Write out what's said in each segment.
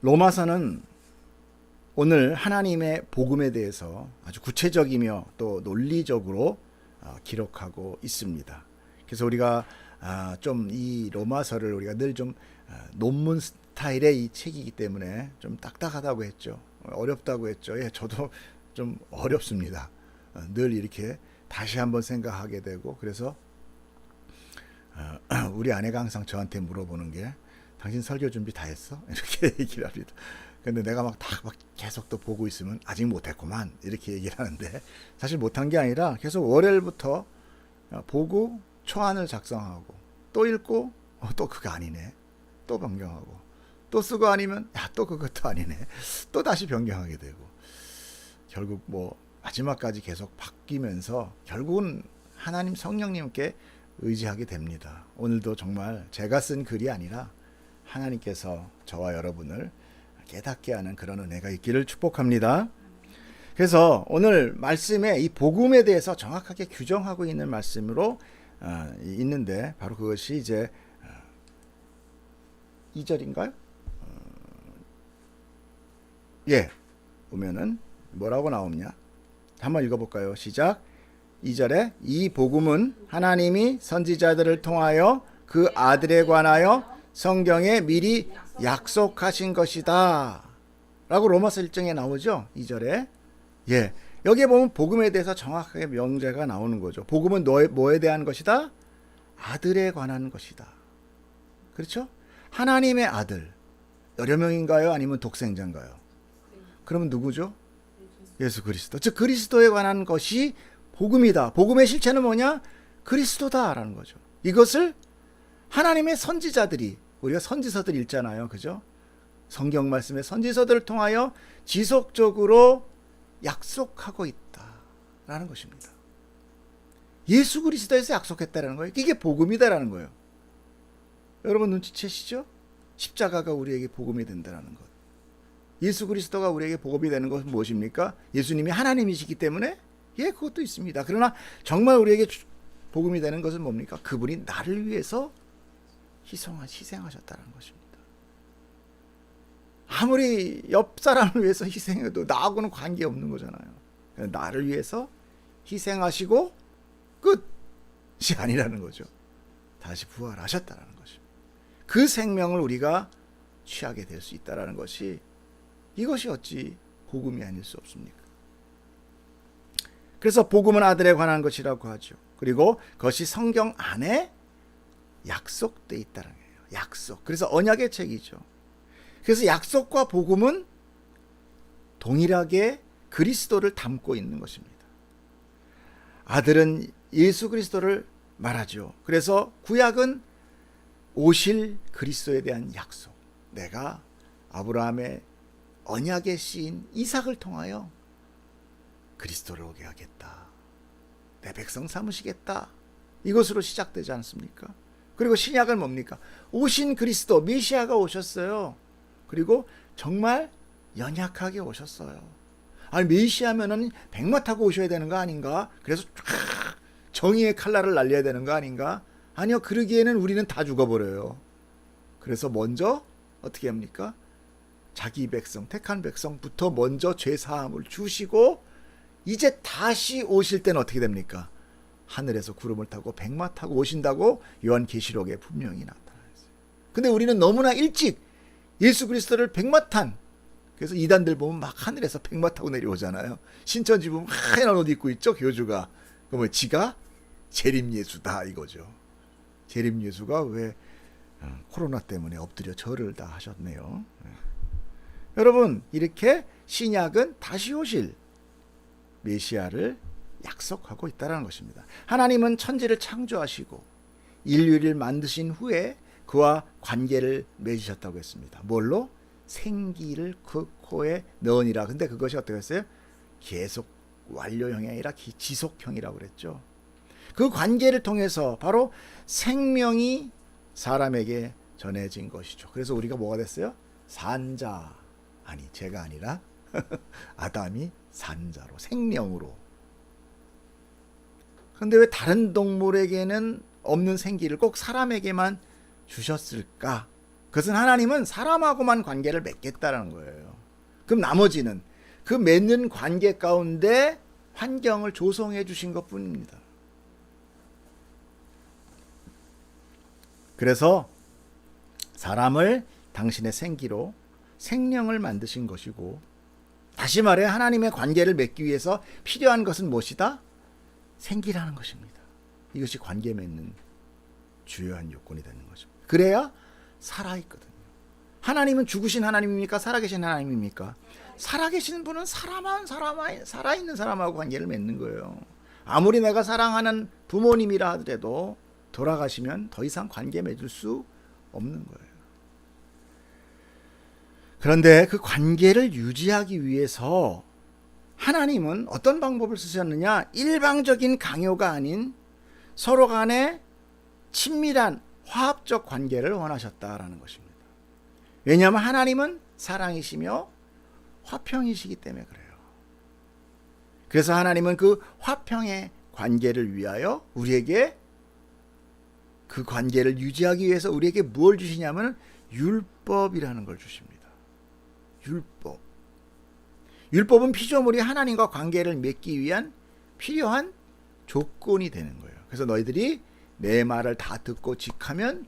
로마서는 오늘 하나님의 복음에 대해서 아주 구체적이며 또 논리적으로 기록하고 있습니다. 그래서 우리가 좀 이 로마서를 우리가 늘 좀 논문 스타일의 이 책이기 때문에 좀 딱딱하다고 했죠. 어렵다고 했죠. 예, 저도 좀 어렵습니다. 늘 이렇게 다시 한번 생각하게 되고, 그래서 우리 아내가 항상 저한테 물어보는 게, 당신 설교 준비 다 했어? 이렇게 얘기를 합니다. 근데 내가 막 계속 또 보고 있으면 아직 못했구만 이렇게 얘기를 하는데, 사실 못한 게 아니라 계속 월요일부터 보고 초안을 작성하고 또 읽고 또 그거 아니네, 또 변경하고 또 쓰고 아니면 또 그것도 아니네, 또 다시 변경하게 되고, 결국 뭐 마지막까지 계속 바뀌면서 결국은 하나님 성령님께 의지하게 됩니다. 오늘도 정말 제가 쓴 글이 아니라 하나님께서 저와 여러분을 깨닫게 하는 그런 은혜가 있기를 축복합니다. 그래서 오늘 말씀에 이 복음에 대해서 정확하게 규정하고 있는 말씀으로 있는데, 바로 그것이 이제 2절인가요? 예, 보면은 뭐라고 나오냐? 한번 읽어볼까요? 시작. 2절에 이 복음은 하나님이 선지자들을 통하여 그 아들에 관하여 성경에 미리 약속하신 것이다 라고 로마서 1장에 나오죠. 2절에. 예, 여기에 보면 복음에 대해서 정확하게 명제가 나오는 거죠. 복음은 뭐에 대한 것이다? 아들에 관한 것이다. 그렇죠? 하나님의 아들. 여러 명인가요? 아니면 독생자인가요? 그러면 누구죠? 예수 그리스도. 즉 그리스도에 관한 것이 복음이다. 복음의 실체는 뭐냐? 그리스도다라는 거죠. 이것을 하나님의 선지자들이, 우리가 선지서들 읽잖아요. 그죠? 성경 말씀의 선지서들을 통하여 지속적으로 약속하고 있다라는 것입니다. 예수 그리스도에서 약속했다라는 거예요. 이게 복음이다라는 거예요. 여러분 눈치채시죠? 십자가가 우리에게 복음이 된다라는 것. 예수 그리스도가 우리에게 복음이 되는 것은 무엇입니까? 예수님이 하나님이시기 때문에 예, 그것도 있습니다. 그러나 정말 우리에게 복음이 되는 것은 뭡니까? 그분이 나를 위해서 희생하셨다는 것입니다. 아무리 옆 사람을 위해서 희생해도 나하고는 관계없는 거잖아요. 나를 위해서 희생하시고 끝이 아니라는 거죠. 다시 부활하셨다는 것입니다. 그 생명을 우리가 취하게 될 수 있다는 것이, 이것이 어찌 복음이 아닐 수 없습니까? 그래서 복음은 아들에 관한 것이라고 하죠. 그리고 그것이 성경 안에 약속되어 있다는 거예요. 약속. 그래서 언약의 책이죠. 그래서 약속과 복음은 동일하게 그리스도를 담고 있는 것입니다. 아들은 예수 그리스도를 말하죠. 그래서 구약은 오실 그리스도에 대한 약속. 내가 아브라함의 언약의 씨인 이삭을 통하여 그리스도를 오게 하겠다. 내 백성 삼으시겠다. 이것으로 시작되지 않습니까? 그리고 신약은 뭡니까? 오신 그리스도, 메시아가 오셨어요. 그리고 정말 연약하게 오셨어요. 아니 메시아면은 백마 타고 오셔야 되는 거 아닌가? 그래서 정의의 칼날을 날려야 되는 거 아닌가? 아니요, 그러기에는 우리는 다 죽어버려요. 그래서 먼저 어떻게 합니까? 자기 백성, 택한 백성부터 먼저 죄사함을 주시고, 이제 다시 오실 때는 어떻게 됩니까? 하늘에서 구름을 타고 백마 타고 오신다고 요한계시록에 분명히 나타나있어요. 근데 우리는 너무나 일찍 예수 그리스도를 백마 탄, 그래서 이단들 보면 막 하늘에서 백마 타고 내려오잖아요. 신천지 보면 하얀 옷 입고 있죠, 교주가. 그러면 지가 재림 예수다 이거죠. 재림 예수가 왜 코로나 때문에 엎드려 절을 다 하셨네요. 여러분, 이렇게 신약은 다시 오실 메시아를 약속하고 있다는 것입니다. 하나님은 천지를 창조하시고 인류를 만드신 후에 그와 관계를 맺으셨다고 했습니다. 뭘로? 생기를 그 코에 넣으니라. 근데 그것이 어떻게 했어요? 계속 완료형이 아니라 지속형이라고 그랬죠. 그 관계를 통해서 바로 생명이 사람에게 전해진 것이죠. 그래서 우리가 뭐가 됐어요? 산자. 아니, 제가 아니라 아담이 산자로, 생명으로. 그런데 왜 다른 동물에게는 없는 생기를 꼭 사람에게만 주셨을까? 그것은 하나님은 사람하고만 관계를 맺겠다라는 거예요. 그럼 나머지는 그 맺는 관계 가운데 환경을 조성해 주신 것뿐입니다. 그래서 사람을 당신의 생기로 생명을 만드신 것이고, 다시 말해 하나님의 관계를 맺기 위해서 필요한 것은 무엇이다? 생기라는 것입니다. 이것이 관계 맺는 주요한 요건이 되는 거죠. 그래야 살아있거든요. 하나님은 죽으신 하나님입니까? 살아계신 하나님입니까? 살아계신 분은 살아있는 사람하고 관계를 맺는 거예요. 아무리 내가 사랑하는 부모님이라 하더라도 돌아가시면 더 이상 관계 맺을 수 없는 거예요. 그런데 그 관계를 유지하기 위해서 하나님은 어떤 방법을 쓰셨느냐? 일방적인 강요가 아닌 서로 간에 친밀한 화합적 관계를 원하셨다라는 것입니다. 왜냐하면 하나님은 사랑이시며 화평이시기 때문에 그래요. 그래서 하나님은 그 화평의 관계를 위하여 우리에게, 그 관계를 유지하기 위해서 우리에게 무엇을 주시냐면 율법이라는 걸 주십니다. 율법. 율법은 피조물이 하나님과 관계를 맺기 위한 필요한 조건이 되는 거예요. 그래서 너희들이 내 말을 다 듣고 지키면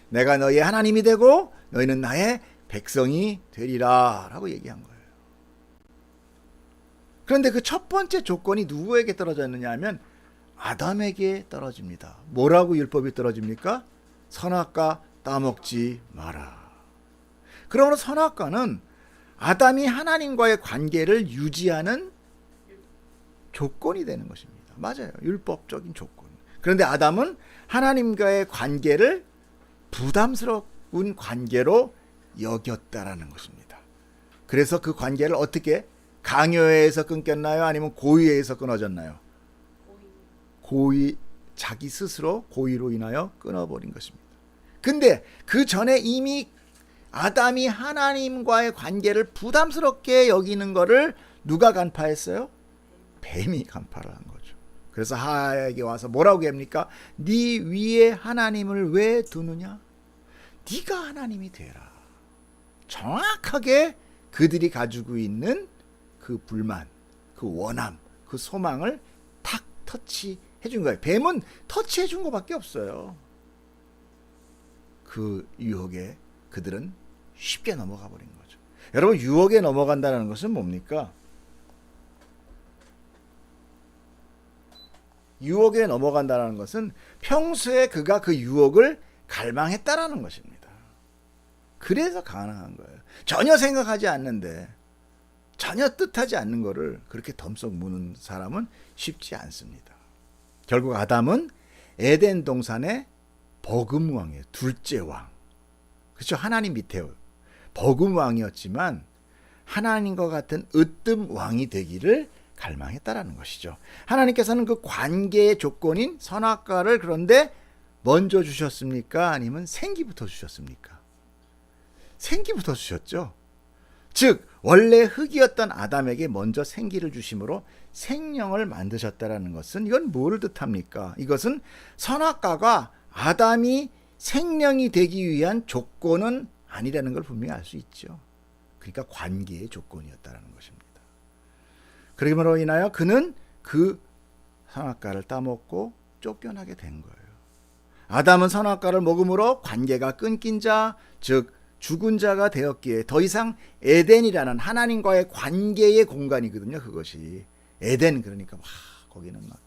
내가 너희의 하나님이 되고 너희는 나의 백성이 되리라 라고 얘기한 거예요. 그런데 그 첫 번째 조건이 누구에게 떨어졌느냐 하면 아담에게 떨어집니다. 뭐라고 율법이 떨어집니까? 선악과 따먹지 마라. 그러므로 선악과는 아담이 하나님과의 관계를 유지하는 조건이 되는 것입니다. 맞아요. 율법적인 조건. 그런데 아담은 하나님과의 관계를 부담스러운 관계로 여겼다라는 것입니다. 그래서 그 관계를 어떻게, 강요에 의해서 끊겼나요? 아니면 고의에 의해서 끊어졌나요? 고의, 자기 스스로 고의로 인하여 끊어버린 것입니다. 근데 그 전에 이미 아담이 하나님과의 관계를 부담스럽게 여기는 것을 누가 간파했어요? 뱀이 간파를 한 거죠. 그래서 하와에게 와서 뭐라고 합니까? 네 위에 하나님을 왜 두느냐? 네가 하나님이 되라. 정확하게 그들이 가지고 있는 그 불만, 그 원함, 그 소망을 탁 터치해 준 거예요. 뱀은 터치해 준 것밖에 없어요. 그 유혹에 그들은 쉽게 넘어가 버린 거죠. 여러분, 유혹에 넘어간다는 것은 뭡니까? 유혹에 넘어간다는 것은 평소에 그가 그 유혹을 갈망했다라는 것입니다. 그래서 가능한 거예요. 전혀 생각하지 않는데, 전혀 뜻하지 않는 거를 그렇게 덤썩 무는 사람은 쉽지 않습니다. 결국 아담은 에덴 동산의 버금왕이에요. 둘째 왕. 그렇죠? 하나님 밑에 버금왕이었지만 하나님과 같은 으뜸 왕이 되기를 갈망했다라는 것이죠. 하나님께서는 그 관계의 조건인 선악과를 그런데 먼저 주셨습니까? 아니면 생기부터 주셨습니까? 생기부터 주셨죠. 즉 원래 흙이었던 아담에게 먼저 생기를 주심으로 생명을 만드셨다라는 것은, 이건 뭐를 뜻합니까? 이것은 선악과가 아담이 생명이 되기 위한 조건은 아니라는 걸 분명히 알 수 있죠. 그러니까 관계의 조건이었다는 것입니다. 그러므로 인하여 그는 그 선악과를 따먹고 쫓겨나게 된 거예요. 아담은 선악과를 먹음으로 관계가 끊긴 자, 즉 죽은 자가 되었기에 더 이상 에덴이라는 하나님과의 관계의 공간이거든요. 그것이 에덴, 그러니까 막 거기는 막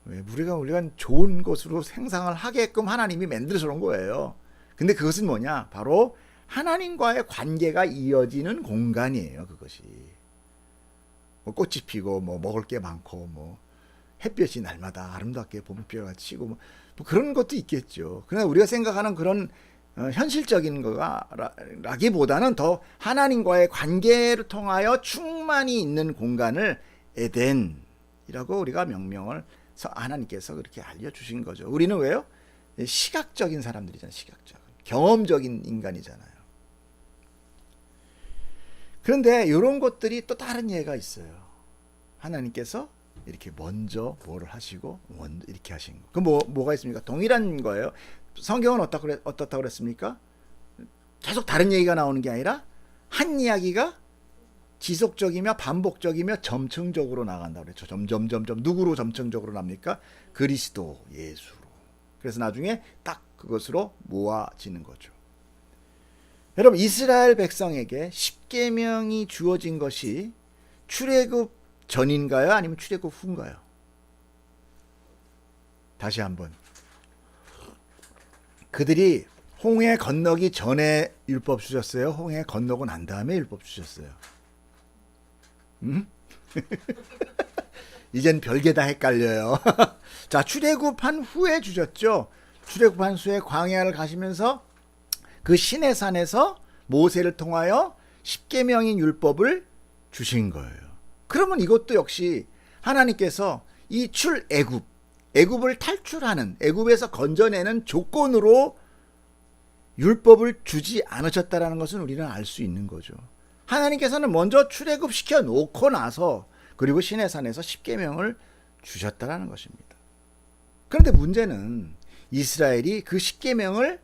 왜 우리가 좋은 곳으로 생상을 하게끔 하나님이 만들어서 놓은 거예요. 근데 그것은 뭐냐? 바로 하나님과의 관계가 이어지는 공간이에요. 그것이 뭐 꽃이 피고 뭐 먹을 게 많고 뭐 햇볕이 날마다 아름답게 봄비가 치고 뭐 그런 것도 있겠죠. 그러나 우리가 생각하는 그런 현실적인 거라기보다는 더 하나님과의 관계를 통하여 충만히 있는 공간을 에덴이라고 우리가 명명을 하나님께서 그렇게 알려주신 거죠. 우리는 왜요? 시각적인 사람들이잖아요. 시각적. 경험적인 인간이잖아요. 그런데 이런 것들이 또 다른 예가 있어요. 하나님께서 이렇게 먼저 뭐를 하시고 먼저 이렇게 하신 거. 그 뭐가 있습니까? 동일한 거예요. 성경은 어떻다고 그랬습니까? 계속 다른 얘기가 나오는 게 아니라 한 이야기가 지속적이며 반복적이며 점층적으로 나간다고 그랬죠. 점점 누구로 점층적으로 납니까? 그리스도 예수로. 그래서 나중에 딱 그것으로 모아지는 거죠. 여러분, 이스라엘 백성에게 십계명이 주어진 것이 출애굽 전인가요? 아니면 출애굽 후인가요? 다시 한번. 그들이 홍해 건너기 전에 율법 주셨어요? 홍해 건너고 난 다음에 율법 주셨어요? 이젠 별게 다 헷갈려요. 자, 출애굽한 후에 주셨죠. 출애굽한 후에 광야를 가시면서 그 시내산에서 모세를 통하여 십계명인 율법을 주신 거예요. 그러면 이것도 역시 하나님께서 이 애굽을 탈출하는, 애굽에서 건져내는 조건으로 율법을 주지 않으셨다라는 것은 우리는 알 수 있는 거죠. 하나님께서는 먼저 출애굽시켜 놓고 나서 그리고 시내산에서 십계명을 주셨다라는 것입니다. 그런데 문제는 이스라엘이 그 십계명을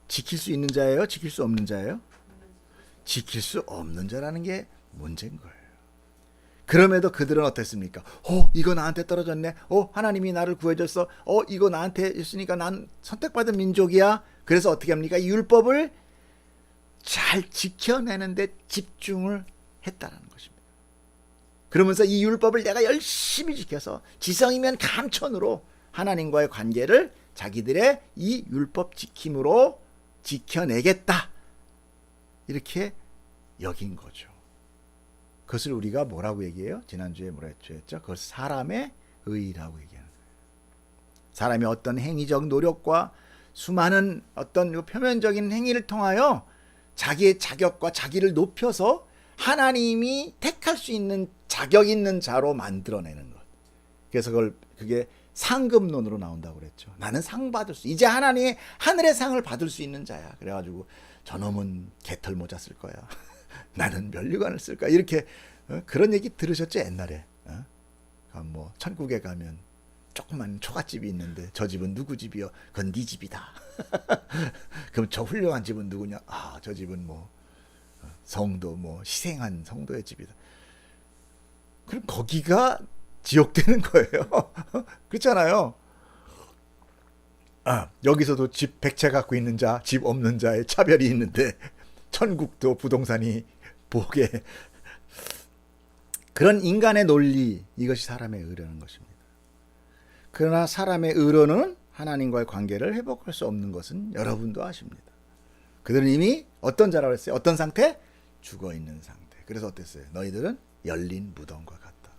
지킬 수 있는 자예요? 지킬 수 없는 자예요? 지킬 수 없는 자라는 게 문제인 거예요. 그럼에도 그들은 어땠습니까? 이거 나한테 떨어졌네. 하나님이 나를 구해줬어. 이거 나한테 있으니까 난 선택받은 민족이야. 그래서 어떻게 합니까? 이 율법을 잘 지켜내는데 집중을 했다는 것입니다. 그러면서 이 율법을 내가 열심히 지켜서 지성이면 감천으로 하나님과의 관계를 자기들의 이 율법 지킴으로 지켜내겠다. 이렇게 여긴 거죠. 그것을 우리가 뭐라고 얘기해요? 지난주에 뭐라 했죠? 그걸 사람의 의라고 얘기하는 거예요. 사람이 어떤 행위적 노력과 수많은 어떤 표면적인 행위를 통하여 자기의 자격과 자기를 높여서 하나님이 택할 수 있는 자격 있는 자로 만들어내는 것. 그래서 그게 상급론으로 나온다고 그랬죠. 나는 상 받을 수, 이제 하나님의 하늘의 상을 받을 수 있는 자야. 그래가지고 저놈은 개털 모자 쓸 거야. 나는 면류관을 쓸 거야. 이렇게 그런 얘기 들으셨죠 옛날에? 뭐 천국에 가면 조그만 초가집이 있는데 저 집은 누구 집이요? 그건 네 집이다. 그럼 저 훌륭한 집은 누구냐? 저 집은 뭐 성도, 뭐 희생한 성도의 집이다. 그럼 거기가 지옥 되는 거예요. 그렇잖아요. 여기서도 집 100채 갖고 있는 자, 집 없는 자의 차별이 있는데 천국도 부동산이 보게. 그런 인간의 논리, 이것이 사람의 의라는 것입니다. 그러나 사람의 의로는 하나님과의 관계를 회복할 수 없는 것은 여러분도 아십니다. 그들은 이미 어떤 자라고 했어요? 어떤 상태? 죽어있는 상태. 그래서 어땠어요? 너희들은 열린 무덤과 같다.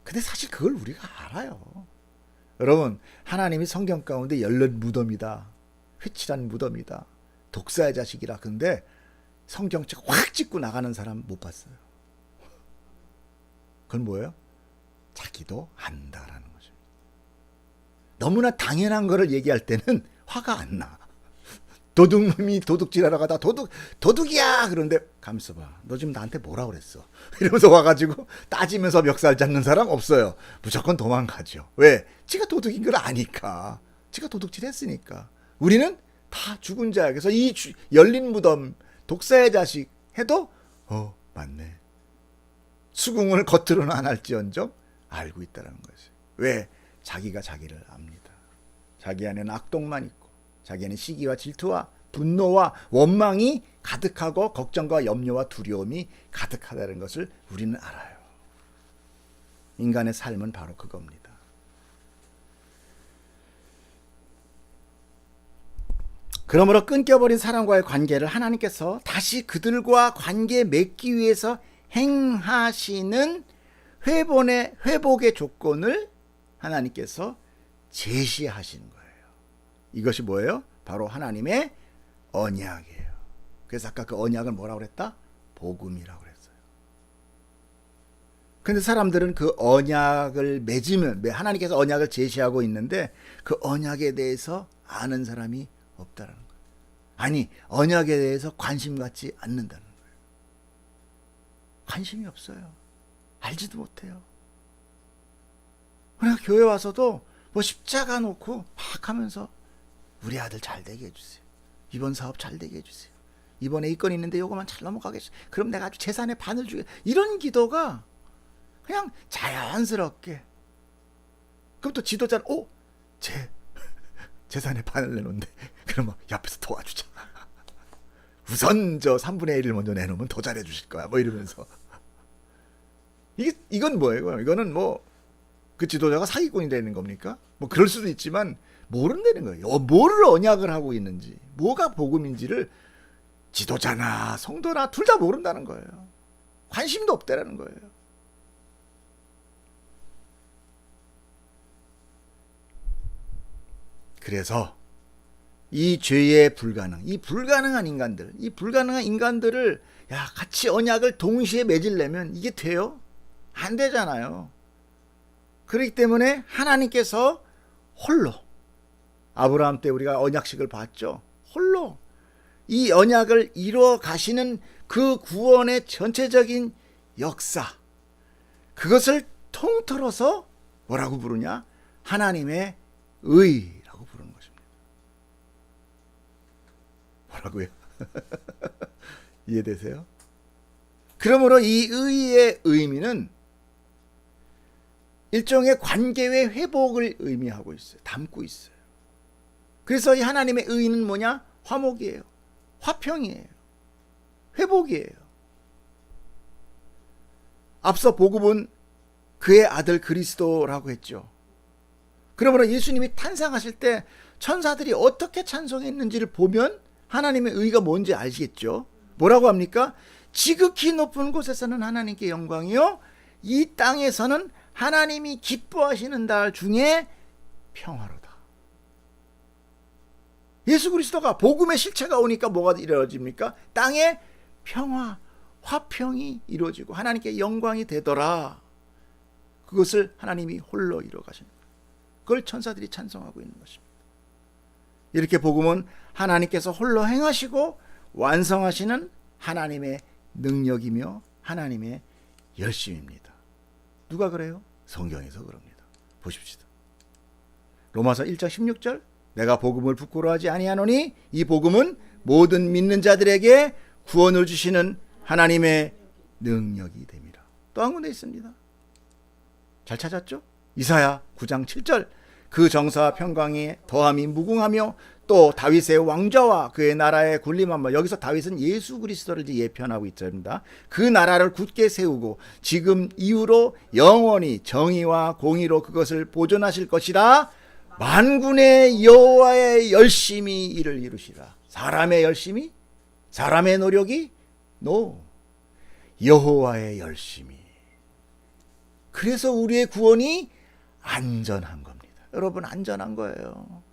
근데 사실 그걸 우리가 알아요. 여러분, 하나님이 성경 가운데 열린 무덤이다, 회칠한 무덤이다, 독사의 자식이라. 근데 성경책 확 찍고 나가는 사람 못 봤어요. 그건 뭐예요? 자기도 안다라는 거죠. 너무나 당연한 거를 얘기할 때는 화가 안 나. 도둑놈이 도둑질하러 가다 도둑이야! 그런데 가만있어 봐. 너 지금 나한테 뭐라 그랬어? 이러면서 와가지고 따지면서 멱살 잡는 사람 없어요. 무조건 도망가죠. 왜? 지가 도둑인 걸 아니까. 지가 도둑질 했으니까. 우리는 다 죽은 자야. 그래서 이 열린 무덤, 독사의 자식 해도 맞네. 수긍을 겉으로는 안 할지언정 알고 있다는 거지. 왜? 자기가 자기를 압니다. 자기 안에는 악독만 있고 자기 안에 시기와 질투와 분노와 원망이 가득하고 걱정과 염려와 두려움이 가득하다는 것을 우리는 알아요. 인간의 삶은 바로 그겁니다. 그러므로 끊겨버린 사람과의 관계를 하나님께서 다시 그들과 관계 맺기 위해서 행하시는 회복의 조건을 하나님께서 제시하시는 거예요. 이것이 뭐예요? 바로 하나님의 언약이에요. 그래서 아까 그 언약을 뭐라고 그랬다? 복음이라고 그랬어요. 근데 사람들은 그 언약을 맺으면, 하나님께서 언약을 제시하고 있는데 그 언약에 대해서 아는 사람이 없다라는 거예요. 아니, 언약에 대해서 관심 갖지 않는다는 거예요. 관심이 없어요. 알지도 못해요. 그러니까 교회 와서도 뭐 십자가 놓고 막 하면서 우리 아들 잘 되게 해주세요. 이번 사업 잘 되게 해주세요. 이번에 이 건 있는데 요거만 잘 넘어가겠어요. 그럼 내가 아주 재산의 반을 주게. 이런 기도가 그냥 자연스럽게. 그럼 또 지도자는 재산의 반을 내놓는데 그러면 옆에서 도와주자. 우선 저 3분의 1을 먼저 내놓으면 더 잘해 주실 거야. 뭐 이러면서. 이건 뭐예요? 이거는 뭐 그 지도자가 사기꾼이 되는 겁니까? 뭐 그럴 수도 있지만 모른다는 거예요. 뭐를 언약을 하고 있는지, 뭐가 복음인지를 지도자나 성도나 둘 다 모른다는 거예요. 관심도 없다라는 거예요. 그래서 이 죄의 이 불가능한 인간들을 같이 언약을 동시에 맺으려면 이게 돼요? 안 되잖아요. 그렇기 때문에 하나님께서 홀로, 아브라함 때 우리가 언약식을 봤죠. 홀로 이 언약을 이루어 가시는 그 구원의 전체적인 역사, 그것을 통틀어서 뭐라고 부르냐? 하나님의 의라고 부르는 것입니다. 뭐라고요? 이해되세요? 그러므로 이 의의 의미는 일종의 관계의 회복을 의미하고 있어요. 담고 있어요. 그래서 이 하나님의 의는 뭐냐? 화목이에요. 화평이에요. 회복이에요. 앞서 복음은 그의 아들 그리스도라고 했죠. 그러므로 예수님이 탄생하실 때 천사들이 어떻게 찬송했는지를 보면 하나님의 의가 뭔지 아시겠죠? 뭐라고 합니까? 지극히 높은 곳에서는 하나님께 영광이요, 이 땅에서는 하나님이 기뻐하시는 날 중에 평화로다. 예수 그리스도가 복음의 실체가 오니까 뭐가 이루어집니까? 땅에 평화, 화평이 이루어지고 하나님께 영광이 되더라. 그것을 하나님이 홀로 이루어 가시는 거예요. 그걸 천사들이 찬송하고 있는 것입니다. 이렇게 복음은 하나님께서 홀로 행하시고 완성하시는 하나님의 능력이며 하나님의 열심입니다. 누가 그래요? 성경에서 그럽니다. 보십시다. 로마서 1장 16절, 내가 복음을 부끄러워하지 아니하노니 이 복음은 모든 믿는 자들에게 구원을 주시는 하나님의 능력이 됨이라. 또 한 군데 있습니다. 잘 찾았죠? 이사야 9장 7절, 그 정사와 평강이 더함이 무궁하며 또 다윗의 왕좌와 그의 나라의 군림함. 여기서 다윗은 예수 그리스도를 예편하고 있습니다. 그 나라를 굳게 세우고 지금 이후로 영원히 정의와 공의로 그것을 보존하실 것이라. 만군의 여호와의 열심히 이를 이루시라. 사람의 열심이? 사람의 노력이? No. 여호와의 열심이. 그래서 우리의 구원이 안전한 겁니다. 여러분, 안전한 거예요.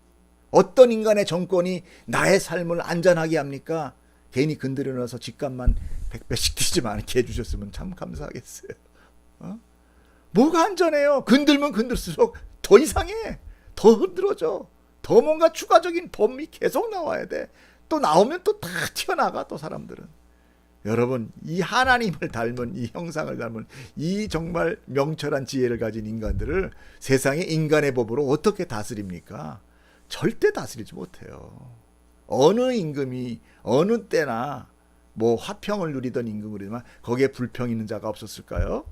어떤 인간의 정권이 나의 삶을 안전하게 합니까? 괜히 건드려 넣어서 집값만 100배씩 뛰지 않게 해주셨으면 참 감사하겠어요. 뭐가 안전해요? 건들면 건들수록 더 이상해. 더 흔들어져. 더 뭔가 추가적인 범위 계속 나와야 돼. 또 나오면 또 다 튀어나가, 또 사람들은. 여러분, 이 하나님을 닮은, 이 형상을 닮은, 이 정말 명철한 지혜를 가진 인간들을 세상의 인간의 법으로 어떻게 다스립니까? 절대 다스리지 못해요. 어느 임금이 어느 때나 뭐 화평을 누리던 임금이지만 거기에 불평 있는 자가 없었을까요?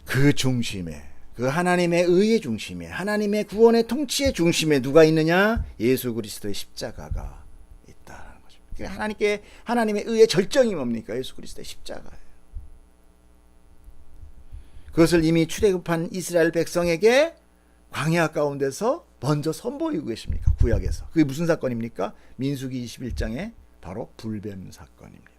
그 중심에, 그 하나님의 의의 중심에, 하나님의 구원의 통치의 중심에 누가 있느냐? 예수 그리스도의 십자가가 있다는 것입니다. 하나님의 의의 절정이 뭡니까? 예수 그리스도의 십자가예요. 그것을 이미 출애굽한 이스라엘 백성에게 광야 가운데서 먼저 선보이고 계십니까? 구약에서. 그게 무슨 사건입니까? 민수기 21장에 바로 불뱀 사건입니다.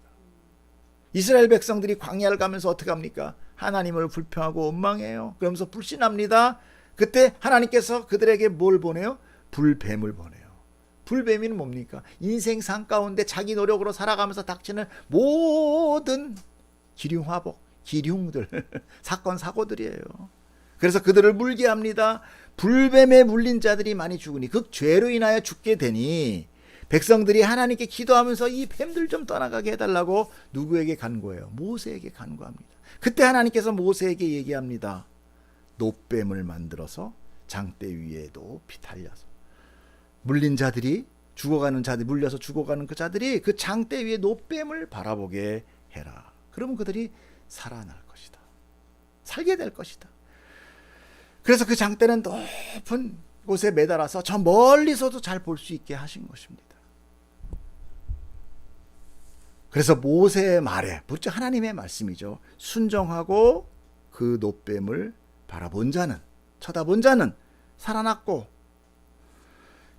이스라엘 백성들이 광야를 가면서 어떻게 합니까? 하나님을 불평하고 원망해요. 그러면서 불신합니다. 그때 하나님께서 그들에게 뭘 보내요? 불뱀을 보내요. 불뱀이는 뭡니까? 인생 삶 가운데 자기 노력으로 살아가면서 닥치는 모든 기륭화복, 기륭들, 사건 사고들이에요. 그래서 그들을 물게 합니다. 불뱀에 물린 자들이 많이 죽으니 그 죄로 인하여 죽게 되니 백성들이 하나님께 기도하면서 이 뱀들 좀 떠나가게 해달라고 누구에게 간구해요? 모세에게 간구합니다. 그때 하나님께서 모세에게 얘기합니다. 놋뱀을 만들어서 장대 위에 높이 달려서 물린 자들이 죽어가는 자들이 물려서 죽어가는 그 자들이 그 장대 위에 놋뱀을 바라보게 해라. 그러면 그들이 살아날 것이다. 살게 될 것이다. 그래서 그 장대는 높은 곳에 매달아서 저 멀리서도 잘 볼 수 있게 하신 것입니다. 그래서 모세의 말에, 부쩍 하나님의 말씀이죠. 순종하고 그 놋뱀을 바라본 자는, 쳐다본 자는 살아났고,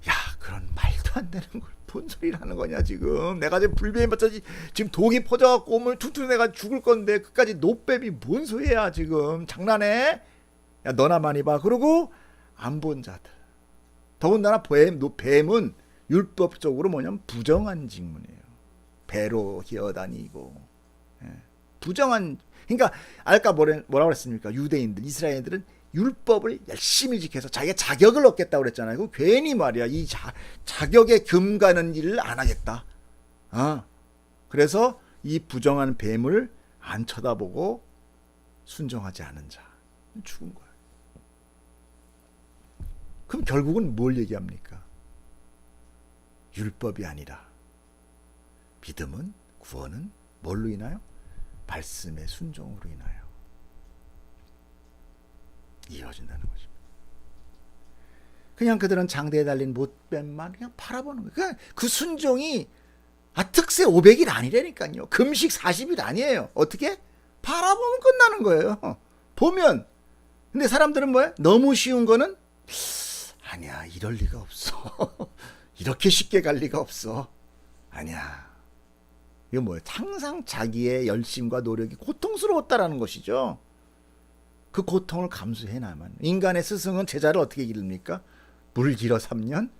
야, 그런 말도 안 되는 걸 뭔 소리라는 거냐 지금. 내가 지금 불뱀에 맞춰 지금 독이 퍼져갖고 오늘 툭툭 내가 죽을 건데 그까지 놋뱀이 뭔 소리야 지금. 장난해? 야, 너나 많이 봐. 그러고 안 본 자들. 더군다나 뱀은 율법적으로 뭐냐면 부정한 직문이에요. 배로 기어다니고, 부정한. 그러니까 아까 뭐라고 그랬습니까? 유대인들, 이스라엘들은 율법을 열심히 지켜서 자기가 자격을 얻겠다고 그랬잖아요. 그 괜히 말이야. 이 자격에 금가는 일을 안 하겠다. 그래서 이 부정한 뱀을 안 쳐다보고 순종하지 않은 자 죽은 거예요. 그럼 결국은 뭘 얘기합니까? 율법이 아니라 믿음은, 구원은 뭘로 인하여? 말씀의 순종으로 인하여 이루어진다는 것입니다. 그냥 그들은 장대에 달린 못뱀만 그냥 바라보는 거예요. 그냥 그 순종이 특세 500일 아니라니까요. 금식 40일 아니에요. 어떻게? 바라보면 끝나는 거예요. 보면. 근데 사람들은 뭐예요? 너무 쉬운 거는 아니야, 이럴 리가 없어. 이렇게 쉽게 갈 리가 없어. 아니야. 이거 뭐예요? 항상 자기의 열심과 노력이 고통스러웠다라는 것이죠. 그 고통을 감수해나만. 인간의 스승은 제자를 어떻게 기릅니까? 물 길어 3년,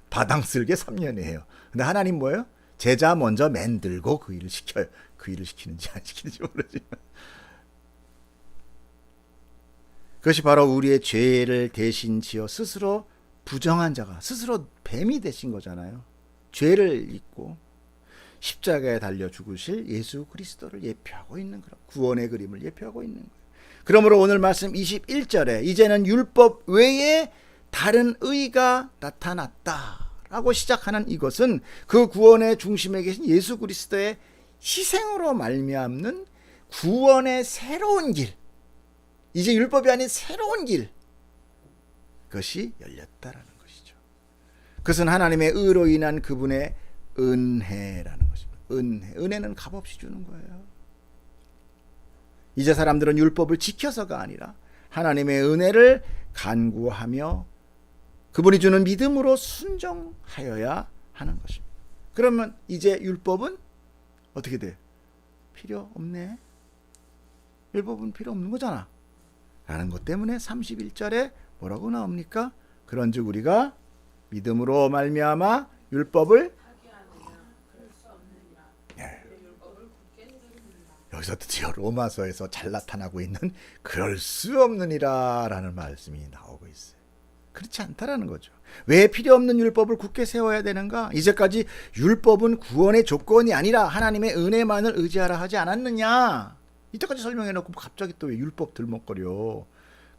바당 쓸게 3년이에요. 근데 하나님 뭐예요? 제자 먼저 맨들고 그 일을 시켜요. 그 일을 시키는지 안 시키는지 모르지만. 그것이 바로 우리의 죄를 대신 지어 스스로 부정한 자가 스스로 뱀이 되신 거잖아요. 죄를 잊고 십자가에 달려 죽으실 예수 그리스도를 예표하고 있는 그런 구원의 그림을 예표하고 있는 거예요. 그러므로 오늘 말씀 21절에 이제는 율법 외에 다른 의가 나타났다라고 시작하는 이것은 그 구원의 중심에 계신 예수 그리스도의 희생으로 말미암는 구원의 새로운 길, 이제 율법이 아닌 새로운 길, 그것이 열렸다라는 것이죠. 그것은 하나님의 의로 인한 그분의 은혜라는 것입니다. 은혜는 값없이 주는 거예요. 이제 사람들은 율법을 지켜서가 아니라 하나님의 은혜를 간구하며 그분이 주는 믿음으로 순종하여야 하는 것입니다. 그러면 이제 율법은 어떻게 돼? 필요 없네. 율법은 필요 없는 거잖아. 라는 것 때문에 31절에 뭐라고 나옵니까? 그런즉 우리가 믿음으로 말미암아 율법을 여기서 드디어 로마서에서 잘 나타나고 있는 그럴 수 없느니라 라는 말씀이 나오고 있어요. 그렇지 않다라는 거죠. 왜 필요 없는 율법을 굳게 세워야 되는가? 이제까지 율법은 구원의 조건이 아니라 하나님의 은혜만을 의지하라 하지 않았느냐? 이때까지 설명해놓고 갑자기 또 왜 율법 들먹거려.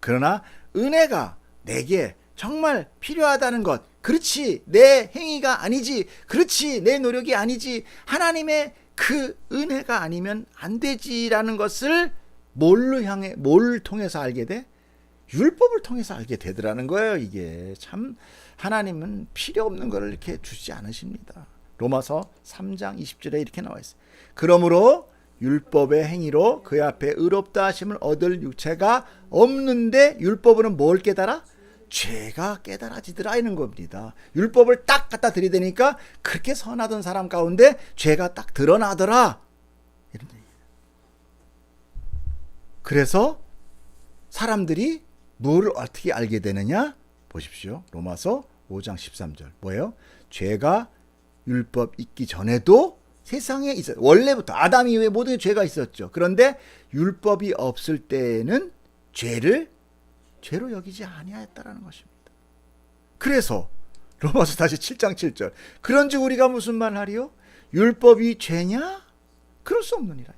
그러나 은혜가 내게 정말 필요하다는 것, 그렇지 내 행위가 아니지, 그렇지 내 노력이 아니지, 하나님의 그 은혜가 아니면 안 되지라는 것을 뭘 통해서 알게 돼? 율법을 통해서 알게 되더라는 거예요. 이게 참 하나님은 필요 없는 것을 이렇게 주지 않으십니다. 로마서 3장 20절에 이렇게 나와 있어요. 그러므로 율법의 행위로 그 앞에 의롭다 하심을 얻을 육체가 없는데 율법으로는 뭘 깨달아? 죄가 깨달아지더라 이는 겁니다. 율법을 딱 갖다 들이대니까 그렇게 선하던 사람 가운데 죄가 딱 드러나더라. 이런 얘기예요. 그래서 사람들이 뭘 어떻게 알게 되느냐? 보십시오. 로마서 5장 13절. 뭐예요? 죄가 율법 있기 전에도 세상에 있었. 원래부터 아담 이후에 모든 죄가 있었죠. 그런데 율법이 없을 때에는 죄를 죄로 여기지 아니하였다라는 것입니다. 그래서 로마서 다시 7장 7절. 그런즉 우리가 무슨 말하리요? 율법이 죄냐? 그럴 수 없느니라.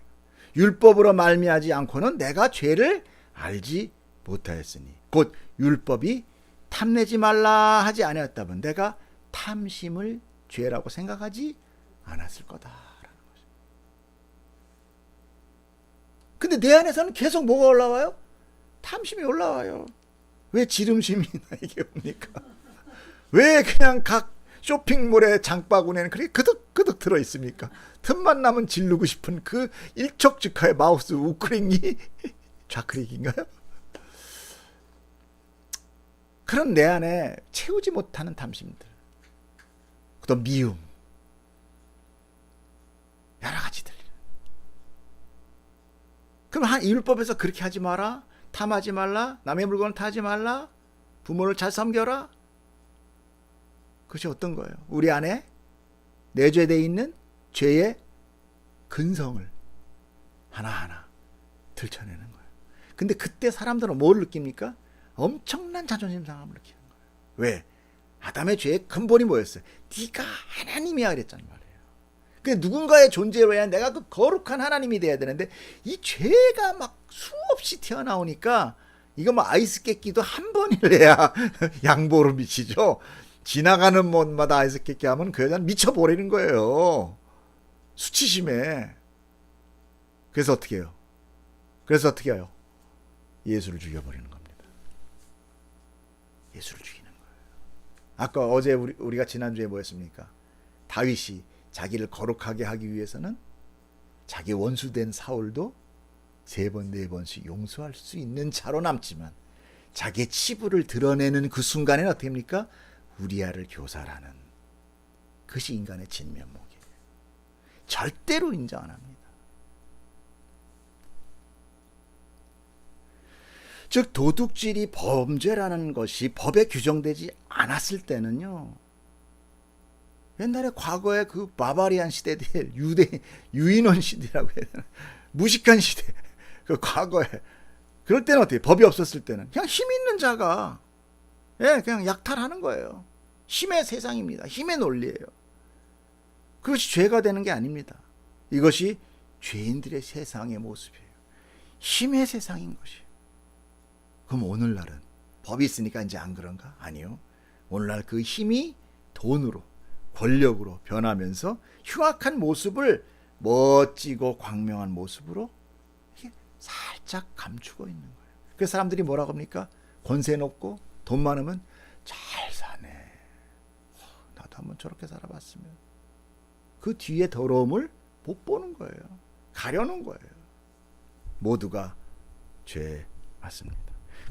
율법으로 말미하지 않고는 내가 죄를 알지 못하였으니 곧 율법이 탐내지 말라 하지 아니하였다면 내가 탐심을 죄라고 생각하지 않았을 거다라는 것입니다. 근데 내 안에서는 계속 뭐가 올라와요? 탐심이 올라와요. 왜 지름심이 나에게 옵니까? 왜 그냥 각 쇼핑몰의 장바구니에는 그렇게 그득그득 들어있습니까? 틈만 나면 지르고 싶은 그 일촉즉하의 마우스 우클릭이 좌클릭인가요? 그런 내 안에 채우지 못하는 탐심들, 또 미움, 여러 가지들. 그럼 한 율법에서 그렇게 하지 마라, 탐하지 말라, 남의 물건을 탐하지 말라, 부모를 잘 섬겨라. 그것이 어떤 거예요? 우리 안에 내재되어 있는 죄의 근성을 하나하나 들춰내는 거예요. 근데 그때 사람들은 뭘 느낍니까? 엄청난 자존심 상함을 느끼는 거예요. 왜? 아담의 죄의 근본이 뭐였어요? 네가 하나님이야 그랬잖아요. 근데 누군가의 존재로 해야 내가 그 거룩한 하나님이 돼야 되는데 이 죄가 막 수없이 튀어나오니까 이거 뭐 아이스 깨끼도 한 번이래야 양보로 미치죠. 지나가는 곳마다 아이스 깨끼 하면 그 여자는 미쳐버리는 거예요. 수치심에. 그래서 어떻게 해요? 예수를 죽여버리는 겁니다. 예수를 죽이는 거예요. 아까 어제 우리가 지난주에 뭐였습니까? 다윗이 자기를 거룩하게 하기 위해서는 자기 원수된 사울도 3번 4번씩 용서할 수 있는 자로 남지만 자기의 치부를 드러내는 그 순간에는 어떻게 합니까? 우리아를 교살하는 그것이 인간의 진면목이에요. 절대로 인정 안 합니다. 즉 도둑질이 범죄라는 것이 법에 규정되지 않았을 때는요. 옛날에 과거에 그 바바리안 시대들 유인원 시대라고 해야 되나? 무식한 시대. 그 과거에 그럴 때는 어떻게 법이 없었을 때는 그냥 힘 있는 자가 그냥 약탈하는 거예요. 힘의 세상입니다. 힘의 논리예요. 그것이 죄가 되는 게 아닙니다. 이것이 죄인들의 세상의 모습이에요. 힘의 세상인 것이에요. 그럼 오늘날은 법이 있으니까 이제 안 그런가? 아니요. 오늘날 그 힘이 돈으로 권력으로 변하면서 흉악한 모습을 멋지고 광명한 모습으로 이렇게 살짝 감추고 있는 거예요. 그래서 사람들이 뭐라고 합니까? 권세 높고 돈 많으면 잘 사네. 나도 한번 저렇게 살아봤으면. 그 뒤에 더러움을 못 보는 거예요. 가려는 거예요. 모두가 죄 맞습니다.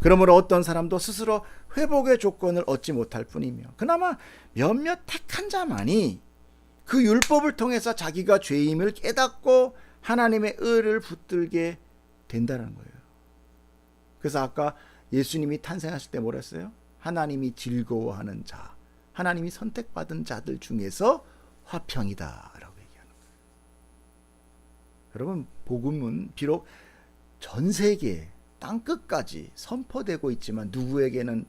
그러므로 어떤 사람도 스스로 회복의 조건을 얻지 못할 뿐이며 그나마 몇몇 택한 자만이 그 율법을 통해서 자기가 죄임을 깨닫고 하나님의 의를 붙들게 된다는 거예요. 그래서 아까 예수님이 탄생하실 때 뭐라 했어요? 하나님이 즐거워하는 자, 하나님이 선택받은 자들 중에서 화평이다 라고 얘기하는 거예요. 여러분, 복음은 비록 전 세계에 땅끝까지 선포되고 있지만 누구에게는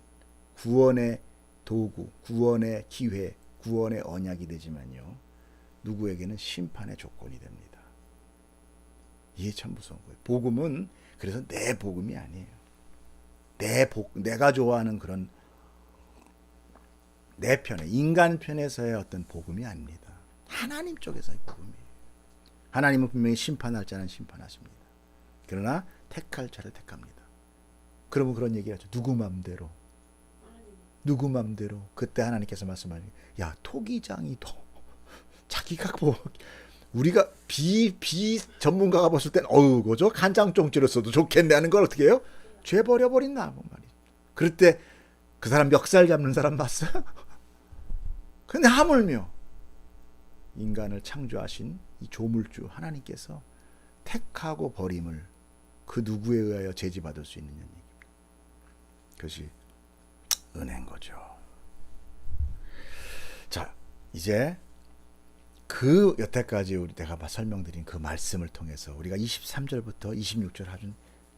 구원의 도구, 구원의 기회, 구원의 언약이 되지만요. 누구에게는 심판의 조건이 됩니다. 이게 참 무서운 거예요. 복음은 그래서 내 복음이 아니에요. 내가 좋아하는 그런 내 편에, 인간 편에서의 어떤 복음이 아닙니다. 하나님 쪽에서의 복음이에요. 하나님은 분명히 심판할 자는 심판하십니다. 그러나 택할 자를 택합니다. 그러면 그런 얘기를 하죠. 누구 맘대로. 그때 하나님께서 말씀하시는 야, 토기장이 더 자기가 뭐 우리가 비 전문가가 봤을 땐 그죠? 간장종지로 써도 좋겠네 하는 걸 어떻게 해요? 죄 버려버린 나 말이죠. 그럴 때 그 사람 멱살 잡는 사람 봤어요? 근데 하물며 인간을 창조하신 이 조물주 하나님께서 택하고 버림을 그 누구에 의하여 제지받을 수 있느냐는 얘기입니다. 그것이 은혜인 거죠. 이제 그 여태까지 내가 설명드린 그 말씀을 통해서 우리가 23절부터 26절 아주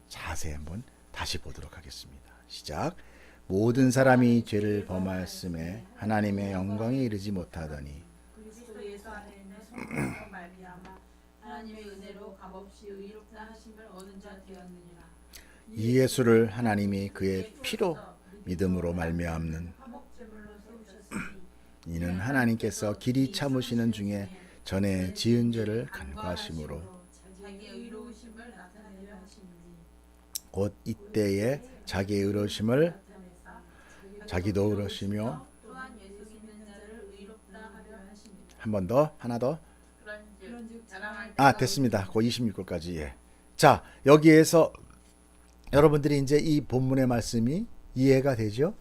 자세히 한번 다시 보도록 하겠습니다. 시작. 모든 사람이 죄를 범하였음에 하나님의 영광에 이르지 못하더니 그리스도 예수 안에 있는 성령으로 말미암아 하나님의 은혜로 값없이 의롭다 하심을 얻은 자 되었느니라. 이 예수를 하나님이 그의 피로 믿음으로 말미암는 화목제물로 세우셨으니 이는 하나님께서 길이 참으시는 중에 전에 지은 죄를 간과하심으로 자기의 의로우심을 나타내려 하심이니 곧 이때에 자기의 의로우심을 자기도 의로우시며 또한 예수 믿는 자를 의롭다 하려 하심이라. 한 번 더 하나 더 그런즉 자랑할 됐습니다. 그 26절까지. 예. 자, 여기에서 여러분들이 이제 이 본문의 말씀이 이해가 되죠?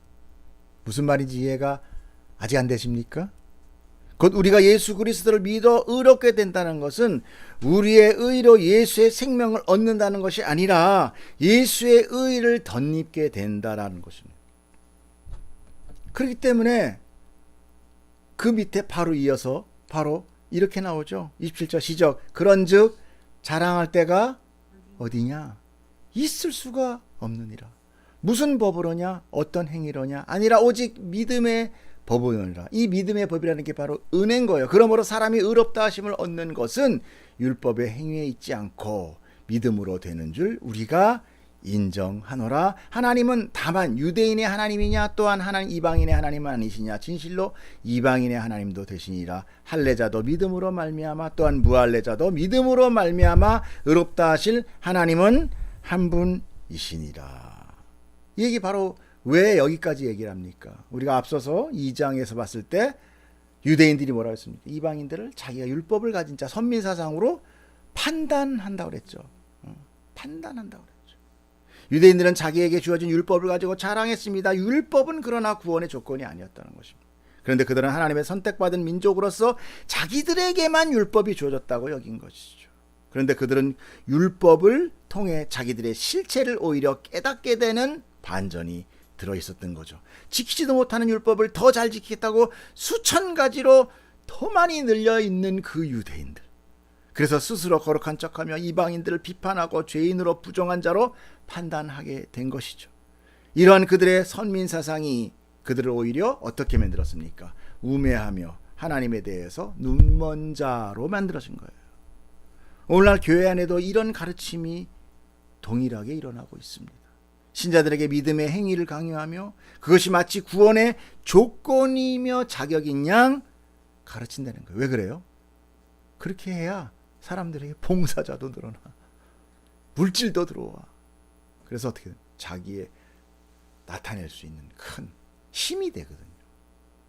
무슨 말인지 이해가 아직 안 되십니까? 곧 우리가 예수 그리스도를 믿어 의롭게 된다는 것은 우리의 의로 예수의 생명을 얻는다는 것이 아니라 예수의 의를 덧입게 된다라는 것입니다. 그렇기 때문에 그 밑에 바로 이어서 바로 이렇게 나오죠. 27절 시작. 그런즉 자랑할 때가 어디냐? 있을 수가 없느니라. 무슨 법으로냐? 어떤 행위로냐? 아니라 오직 믿음의 법이니라. 이 믿음의 법이라는 게 바로 은혜인 거예요. 그러므로 사람이 의롭다 하심을 얻는 것은 율법의 행위에 있지 않고 믿음으로 되는 줄 우리가 인정하노라. 하나님은 다만 유대인의 하나님이냐 또한 하나님 이방인의 하나님은 아니시냐. 진실로 이방인의 하나님도 되시니라. 할례자도 믿음으로 말미암아 또한 무할례자도 믿음으로 말미암아 의롭다 하실 하나님은 한 분이시니라. 이 얘기 바로 왜 여기까지 얘기를 합니까? 우리가 앞서서 2장에서 봤을 때 유대인들이 뭐라고 했습니까? 이방인들을 자기가 율법을 가진 자 선민사상으로 판단한다고 그랬죠. 판단한다고 그랬죠. 유대인들은 자기에게 주어진 율법을 가지고 자랑했습니다. 율법은 그러나 구원의 조건이 아니었다는 것입니다. 그런데 그들은 하나님의 선택받은 민족으로서 자기들에게만 율법이 주어졌다고 여긴 것이죠. 그런데 그들은 율법을 통해 자기들의 실체를 오히려 깨닫게 되는 반전이 들어있었던 거죠. 지키지도 못하는 율법을 더 잘 지키겠다고 수천 가지로 더 많이 늘려있는 그 유대인들. 그래서 스스로 거룩한 척하며 이방인들을 비판하고 죄인으로 부정한 자로 판단하게 된 것이죠. 이러한 그들의 선민사상이 그들을 오히려 어떻게 만들었습니까? 우매하며 하나님에 대해서 눈먼 자로 만들어진 거예요. 오늘날 교회 안에도 이런 가르침이 동일하게 일어나고 있습니다. 신자들에게 믿음의 행위를 강요하며 그것이 마치 구원의 조건이며 자격인 양 가르친다는 거예요. 왜 그래요? 그렇게 해야 사람들에게 봉사자도 늘어나, 물질도 들어와. 그래서 어떻게 자기의 나타낼 수 있는 큰 힘이 되거든요.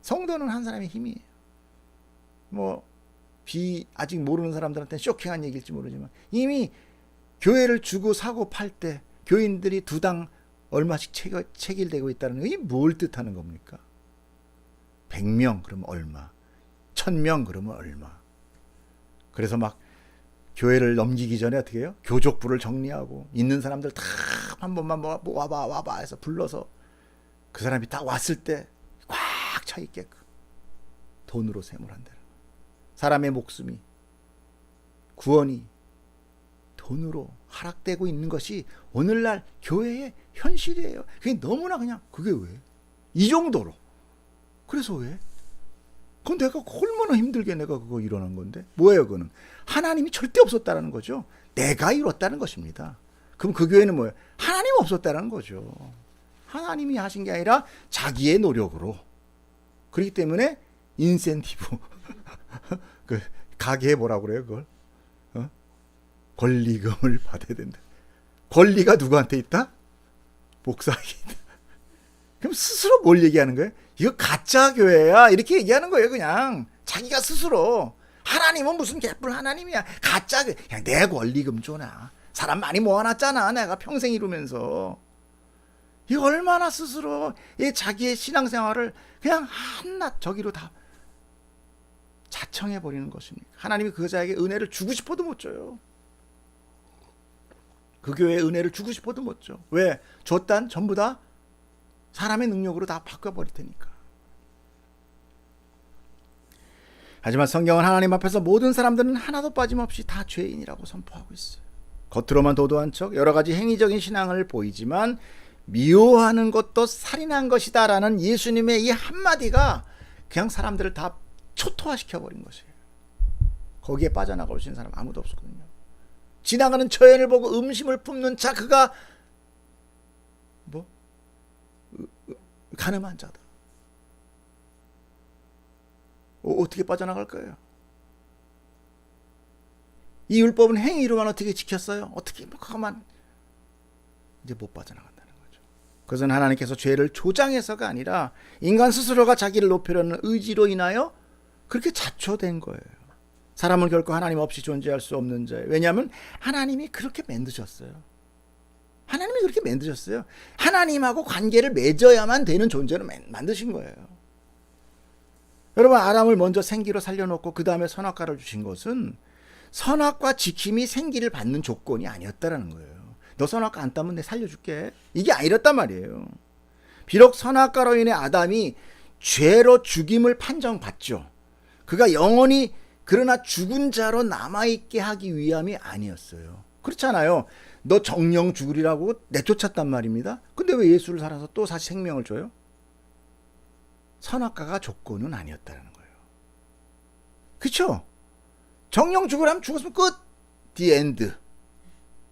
성도는 한 사람의 힘이에요. 아직 모르는 사람들한테는 쇼킹한 얘기일지 모르지만 이미 교회를 주고 사고 팔 때 교인들이 두당 얼마씩 체결되고 있다는 게 뭘 뜻하는 겁니까? 100명 그러면 얼마, 1000명 그러면 얼마. 그래서 막 교회를 넘기기 전에 어떻게 해요? 교족부를 정리하고 있는 사람들 다 한 번만 와봐 해서 불러서 그 사람이 딱 왔을 때 꽉 차 있게끔 돈으로 세물한다. 사람의 목숨이, 구원이 돈으로 하락되고 있는 것이 오늘날 교회의 현실이에요. 그게 너무나 그냥 그게 왜? 이 정도로. 그래서 왜? 그건 내가 얼마나 힘들게 내가 그거 일어난 건데. 뭐예요 그거는? 하나님이 절대 없었다는 거죠. 내가 이뤘다는 것입니다. 그럼 그 교회는 뭐예요? 하나님 없었다는 거죠. 하나님이 하신 게 아니라 자기의 노력으로. 그렇기 때문에 인센티브 그 가게에 뭐라고 그래요 그걸? 권리금을 받아야 된다. 권리가 누구한테 있다? 목사에게 있다. 그럼 스스로 뭘 얘기하는 거예요? 이거 가짜 교회야 이렇게 얘기하는 거예요. 그냥 자기가 스스로. 하나님은 무슨 개뿔 하나님이야. 가짜 교회. 그냥 내 권리금 줘나. 사람 많이 모아놨잖아 내가 평생 이루면서. 이 얼마나 스스로 자기의 신앙생활을 그냥 한낱 저기로 다 자청해버리는 것입니까? 하나님이 그 자에게 은혜를 주고 싶어도 못 줘요. 그 교회에 은혜를 주고 싶어도 못 줘. 왜? 줬단 전부 다 사람의 능력으로 다 바꿔버릴 테니까. 하지만 성경은 하나님 앞에서 모든 사람들은 하나도 빠짐없이 다 죄인이라고 선포하고 있어요. 겉으로만 도도한 척 여러 가지 행위적인 신앙을 보이지만 미워하는 것도 살인한 것이다 라는 예수님의 이 한마디가 그냥 사람들을 다 초토화시켜버린 것이에요. 거기에 빠져나갈 수 있는 사람 아무도 없었거든요. 지나가는 처연을 보고 음심을 품는 자 그가 가늠한 자다. 어떻게 빠져나갈 거예요? 이 율법은 행위로만 어떻게 지켰어요? 어떻게 가만 이제 못 빠져나간다는 거죠. 그것은 하나님께서 죄를 조장해서가 아니라 인간 스스로가 자기를 높이려는 의지로 인하여 그렇게 자초된 거예요. 사람은 결코 하나님 없이 존재할 수 없는 자예요. 왜냐하면 하나님이 그렇게 만드셨어요. 하나님이 그렇게 만드셨어요. 하나님하고 관계를 맺어야만 되는 존재로 만드신 거예요. 여러분, 아담을 먼저 생기로 살려놓고 그 다음에 선악과를 주신 것은 선악과 지킴이 생기를 받는 조건이 아니었다라는 거예요. 너 선악과 안 따면 내 살려줄게. 이게 아니랬단 말이에요. 비록 선악과로 인해 아담이 죄로 죽임을 판정받죠. 그가 영원히 그러나 죽은 자로 남아있게 하기 위함이 아니었어요. 그렇잖아요. 너 정령 죽으리라고 내쫓았단 말입니다. 근데 왜 예수를 살아서 또 다시 생명을 줘요? 선악과가 조건은 아니었다는 거예요. 그렇죠? 정령 죽으라면 죽었으면 끝. The end.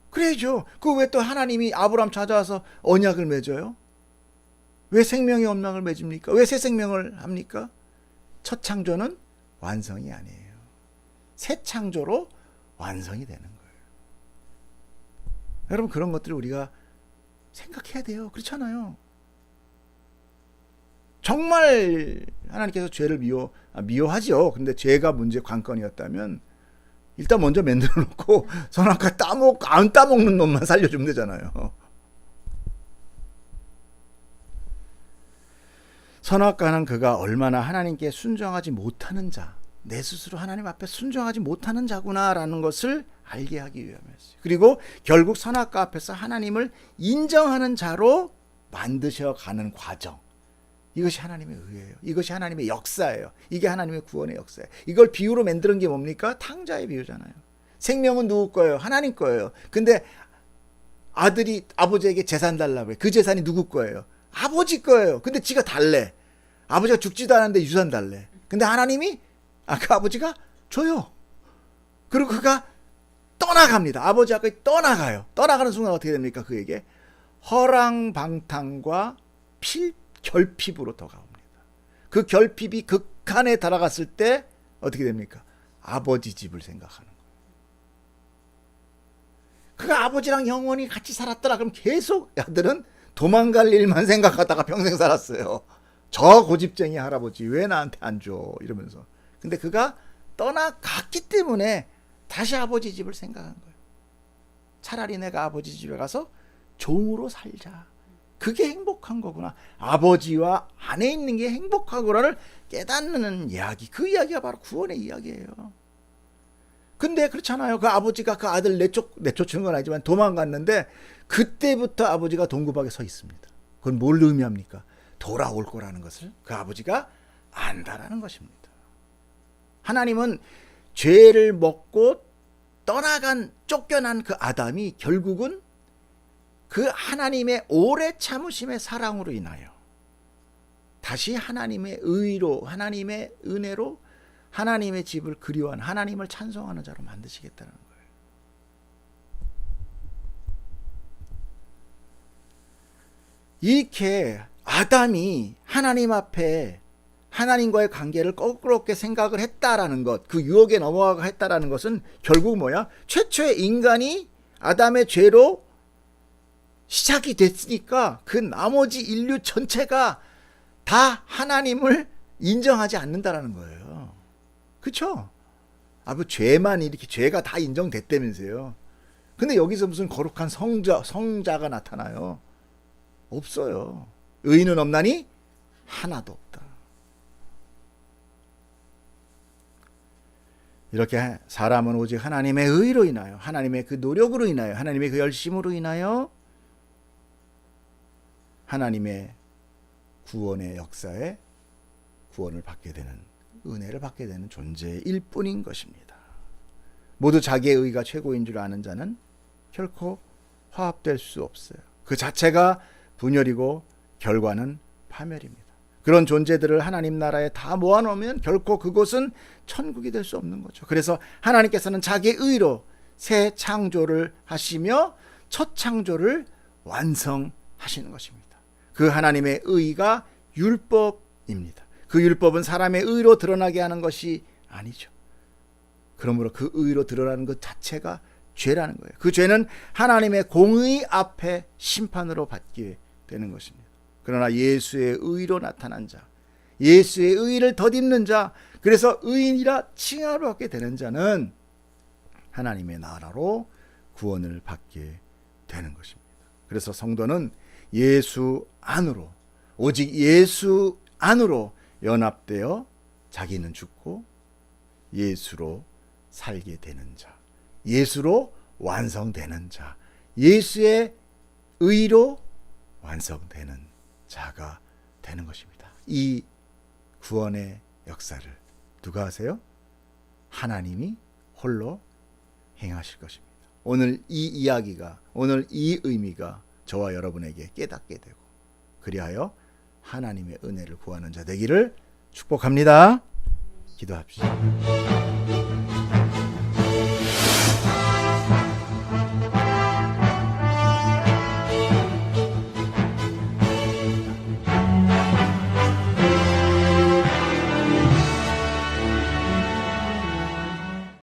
그래야죠. 그 왜 또 하나님이 아브라함 찾아와서 언약을 맺어요? 왜 생명의 언약을 맺습니까? 왜 새 생명을 합니까? 첫 창조는 완성이 아니에요. 새 창조로 완성이 되는 거예요. 여러분, 그런 것들을 우리가 생각해야 돼요. 그렇잖아요. 정말 하나님께서 죄를 미워하죠. 근데 죄가 문제 관건이었다면 일단 먼저 만들어 놓고 선악과 따먹고 안 따먹는 놈만 살려주면 되잖아요. 선악과는 그가 얼마나 하나님께 순종하지 못하는 자, 내 스스로 하나님 앞에 순종하지 못하는 자구나라는 것을 알게 하기 위함이었어요. 그리고 결국 선악과 앞에서 하나님을 인정하는 자로 만드셔가는 과정. 이것이 하나님의 의예요. 이것이 하나님의 역사예요. 이게 하나님의 구원의 역사예요. 이걸 비유로 만드는 게 뭡니까? 탕자의 비유잖아요. 생명은 누구 거예요? 하나님 거예요. 근데 아들이 아버지에게 재산 달라고 해요. 그 재산이 누구 거예요? 아버지 거예요. 근데 지가 달래. 아버지가 죽지도 않았는데 유산 달래. 근데 하나님이 그 아버지가 줘요. 그리고 그가 떠나갑니다. 아버지 앞에 떠나가요. 떠나가는 순간 어떻게 됩니까? 그에게 허랑방탕과 결핍으로 다가옵니다. 그 결핍이 극한에 달아갔을 때 어떻게 됩니까? 아버지 집을 생각하는 거예요. 그가 아버지랑 영원히 같이 살았더라. 그럼 계속 아들은 도망갈 일만 생각하다가 평생 살았어요. 저 고집쟁이 할아버지 왜 나한테 안 줘? 이러면서. 근데 그가 떠나갔기 때문에 다시 아버지 집을 생각한 거예요. 차라리 내가 아버지 집에 가서 종으로 살자. 그게 행복한 거구나. 아버지와 안에 있는 게 행복하구나를 깨닫는 이야기. 그 이야기가 바로 구원의 이야기예요. 근데 그렇잖아요. 그 아버지가 그 아들 내쫓은 건 아니지만 도망갔는데 그때부터 아버지가 동구박에 서 있습니다. 그건 뭘 의미합니까? 돌아올 거라는 것을 그 아버지가 안다라는 것입니다. 하나님은 죄를 먹고 쫓겨난 그 아담이 결국은 그 하나님의 오래 참으심의 사랑으로 인하여 다시 하나님의 의로, 하나님의 은혜로 하나님의 집을 그리워하는, 하나님을 찬송하는 자로 만드시겠다는 거예요. 이렇게 아담이 하나님 앞에 하나님과의 관계를 거꾸롭게 생각을 했다라는 것, 그 유혹에 넘어가고 했다라는 것은 결국 뭐야? 최초의 인간이 아담의 죄로 시작이 됐으니까 그 나머지 인류 전체가 다 하나님을 인정하지 않는다라는 거예요. 그렇죠? 뭐 죄만 이렇게 죄가 다 인정됐다면서요. 근데 여기서 무슨 거룩한 성자가 나타나요? 없어요. 의인은 없나니 하나도 없다. 이렇게 사람은 오직 하나님의 의로 인하여, 하나님의 그 노력으로 인하여, 하나님의 그 열심으로 인하여 하나님의 구원의 역사에 구원을 받게 되는 은혜를 받게 되는 존재일 뿐인 것입니다. 모두 자기의 의가 최고인 줄 아는 자는 결코 화합될 수 없어요. 그 자체가 분열이고 결과는 파멸입니다. 그런 존재들을 하나님 나라에 다 모아놓으면 결코 그곳은 천국이 될 수 없는 거죠. 그래서 하나님께서는 자기의 의로 새 창조를 하시며 첫 창조를 완성하시는 것입니다. 그 하나님의 의가 율법입니다. 그 율법은 사람의 의로 드러나게 하는 것이 아니죠. 그러므로 그 의로 드러나는 것 자체가 죄라는 거예요. 그 죄는 하나님의 공의 앞에 심판으로 받게 되는 것입니다. 그러나 예수의 의로 나타난 자, 예수의 의를 덧입는 자, 그래서 의인이라 칭함을 받게 되는 자는 하나님의 나라로 구원을 받게 되는 것입니다. 그래서 성도는 예수 안으로, 오직 예수 안으로 연합되어 자기는 죽고 예수로 살게 되는 자, 예수로 완성되는 자, 예수의 의로 완성되는 자가 되는 것입니다. 이 구원의 역사를 누가 하세요? 하나님이 홀로 행하실 것입니다. 오늘 이 이야기가, 오늘 이 의미가 저와 여러분에게 깨닫게 되고 그리하여 하나님의 은혜를 구하는 자 되기를 축복합니다. 기도합시다.